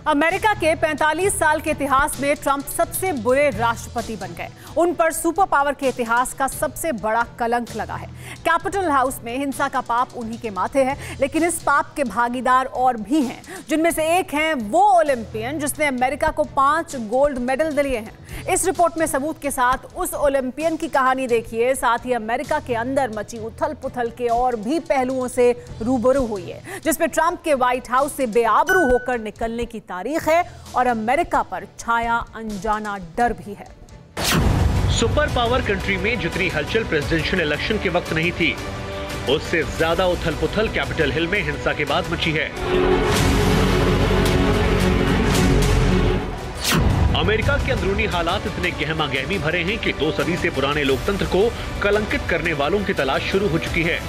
America के 45 साल के इतिहास में ट्रंप सबसे बुरे राष्ट्रपति बन गए। उन पर सुपर पावर के इतिहास का सबसे बड़ा कलंक लगा है। कैपिटल हाउस में हिंसा का पाप उन्हीं के माथे है, लेकिन इस पाप के भागीदार और भी हैं, जिनमें से एक हैं वो ओलंपियन जिसने अमेरिका को 5 गोल्ड मेडल दिए हैं। इस रिपोर्ट में सबूत के साथ उस ओलंपियन की कहानी देखिए, साथ ही अमेरिका के अंदर मची उथल पुथल के और भी पहलुओं से रूबरू हुई है, जिसमें ट्रंप के व्हाइट हाउस से बेआबरू होकर निकलने की तारीख है और अमेरिका पर छाया अनजाना डर भी है। सुपर पावर कंट्री में जितनी हलचल प्रेसिडेंशियल इलेक्शन के वक्त नहीं थी, उससे ज्यादा उथल पुथल कैपिटल हिल में हिंसा के बाद मची है। अमेरिका के अंदरूनी हालात इतने गहमा गहमी भरे हैं कि 2 सदी से पुराने लोकतंत्र को कलंकित करने वालों की तलाश शुरू हो चुकी है।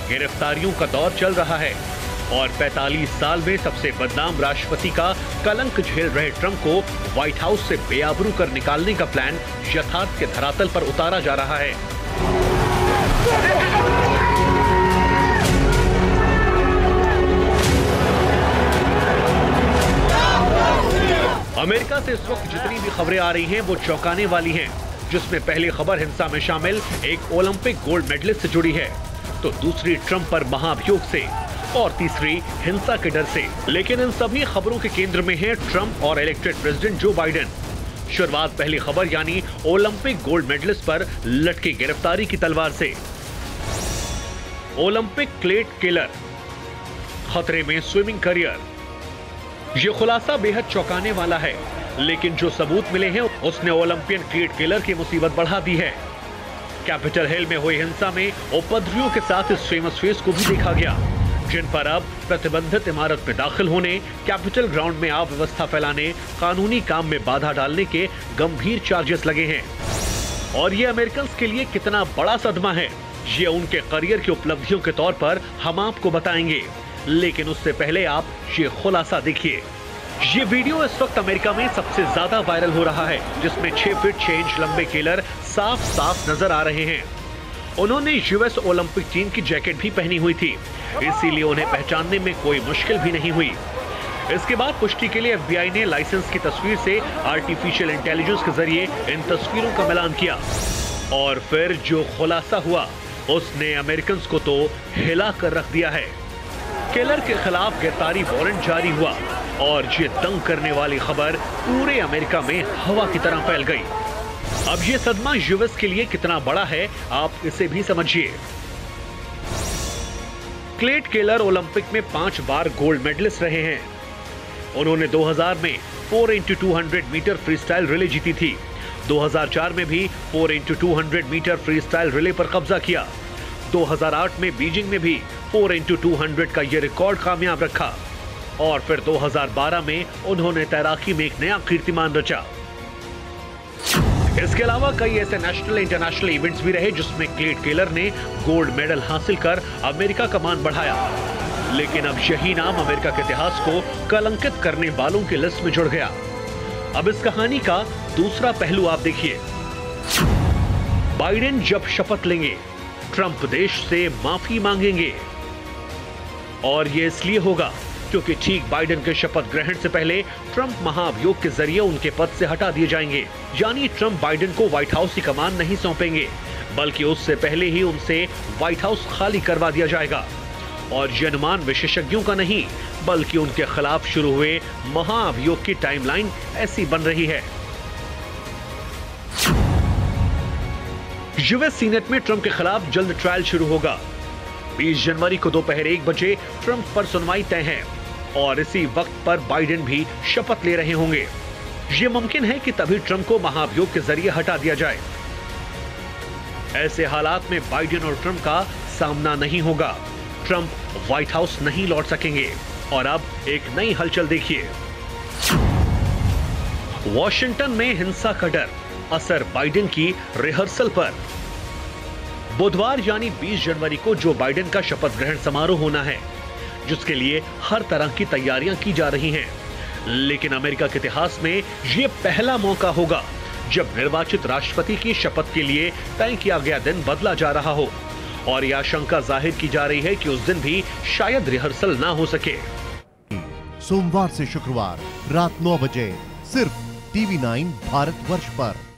गिरफ्तारियों का दौर चल रहा है और 45 साल में सबसे बदनाम राष्ट्रपति का कलंक झेल रहे ट्रंप को व्हाइट हाउस से बेआबरू कर निकालने का प्लान यथार्थ के धरातल पर उतारा जा रहा है। अमेरिका से इस वक्त जितनी भी खबरें आ रही हैं वो चौंकाने वाली हैं, जिसमें पहली खबर हिंसा में शामिल एक ओलंपिक गोल्ड मेडलिस्ट से जुड़ी है, तो दूसरी ट्रंप पर महाभियोग से और तीसरी हिंसा के डर से। लेकिन इन सभी खबरों के केंद्र में है ट्रंप और इलेक्टेड प्रेसिडेंट जो बाइडेन। शुरुआत पहली खबर यानी ओलंपिक गोल्ड मेडलिस्ट पर लटकी गिरफ्तारी की तलवार से। ओलंपिक क्लेट केलर, खतरे में स्विमिंग करियर। ये खुलासा बेहद चौंकाने वाला है, लेकिन जो सबूत मिले हैं उसने ओलंपियन क्लेट केलर की मुसीबत बढ़ा दी है। कैपिटल हिल में हुई हिंसा में उपद्रवियों के साथ इस फेमस फेस को भी देखा गया, जिन पर अब प्रतिबंधित इमारत में दाखिल होने, कैपिटल ग्राउंड में अव्यवस्था फैलाने, कानूनी काम में बाधा डालने के गंभीर चार्जेस लगे हैं। और ये अमेरिकन के लिए कितना बड़ा सदमा है, ये उनके करियर की उपलब्धियों के तौर पर हम आपको बताएंगे। लेकिन उससे पहले आप ये खुलासा देखिए। ये वीडियो इस वक्त अमेरिका में सबसे ज्यादा वायरल हो रहा है, जिसमें 6 फीट 6 इंच लंबे केलर साफ साफ नजर आ रहे हैं। उन्होंने यूएस ओलंपिक टीम की जैकेट भी पहनी हुई थी, इसीलिए उन्हें पहचानने में कोई मुश्किल भी नहीं हुई। इसके बाद पुष्टि के लिए एफबीआई ने लाइसेंस की तस्वीर से आर्टिफिशियल इंटेलिजेंस के जरिए इन तस्वीरों का मिलान किया और फिर जो खुलासा हुआ उसने अमेरिकन को तो हिला कर रख दिया है। केलर के खिलाफ गिरफ्तारी वारंट जारी हुआ और ये दंग करने वाली खबर पूरे अमेरिका में हवा की तरह फैल गई। अब ये सदमा यूएस के लिए कितना बड़ा है, आप इसे भी समझिए। क्लेट केलर ओलंपिक में 5 बार गोल्ड मेडलिस्ट रहे हैं। उन्होंने 2000 में 4x200 मीटर फ्रीस्टाइल रिले जीती थी। 2004 में भी 4x200 मीटर फ्रीस्टाइल रिले पर कब्जा किया। 2008 में बीजिंग में भी 4x200 का यह रिकॉर्ड कामयाब रखा और फिर 2012 में उन्होंने तैराकी में एक नया कीर्तिमान रचा। इसके अलावा कई ऐसे नेशनल इंटरनेशनल इवेंट्स भी रहे जिसमें क्लेट केलर ने गोल्ड मेडल हासिल कर अमेरिका का मान बढ़ाया। लेकिन अब यही नाम अमेरिका के इतिहास को कलंकित करने वालों की लिस्ट में जुड़ गया। अब इस कहानी का दूसरा पहलू आप देखिए। बाइडेन जब शपथ लेंगे, ट्रंप देश से माफी मांगेंगे और यह इसलिए होगा क्योंकि ठीक बाइडेन के शपथ ग्रहण से पहले ट्रंप महाभियोग के जरिए उनके पद से हटा दिए जाएंगे। यानी ट्रंप बाइडेन को व्हाइट हाउस की कमान नहीं सौंपेंगे, बल्कि उससे पहले ही उनसे व्हाइट हाउस खाली करवा दिया जाएगा। और यह अनुमान विशेषज्ञों का नहीं, बल्कि उनके खिलाफ शुरू हुए महाअभियोग की टाइमलाइन ऐसी बन रही है। यूएस सीनेट में ट्रंप के खिलाफ जल्द ट्रायल शुरू होगा। 20 जनवरी को दोपहर 1 बजे ट्रंप पर सुनवाई तय है और इसी वक्त पर बाइडेन भी शपथ ले रहे होंगे। यह मुमकिन है कि तभी ट्रंप को महाभियोग के जरिए हटा दिया जाए। ऐसे हालात में बाइडेन और ट्रंप का सामना नहीं होगा। ट्रंप व्हाइट हाउस नहीं लौट सकेंगे। और अब एक नई हलचल देखिए। वॉशिंगटन में हिंसा का डर, असर बाइडेन की रिहर्सल पर। बुधवार यानी 20 जनवरी को जो बाइडेन का शपथ ग्रहण समारोह होना है, जिसके लिए हर तरह की तैयारियां की जा रही हैं। लेकिन अमेरिका के इतिहास में यह पहला मौका होगा जब निर्वाचित राष्ट्रपति की शपथ के लिए तय किया गया दिन बदला जा रहा हो और यह आशंका जाहिर की जा रही है कि उस दिन भी शायद रिहर्सल ना हो सके। सोमवार से शुक्रवार रात 9 बजे सिर्फ TV9 भारतवर्ष पर।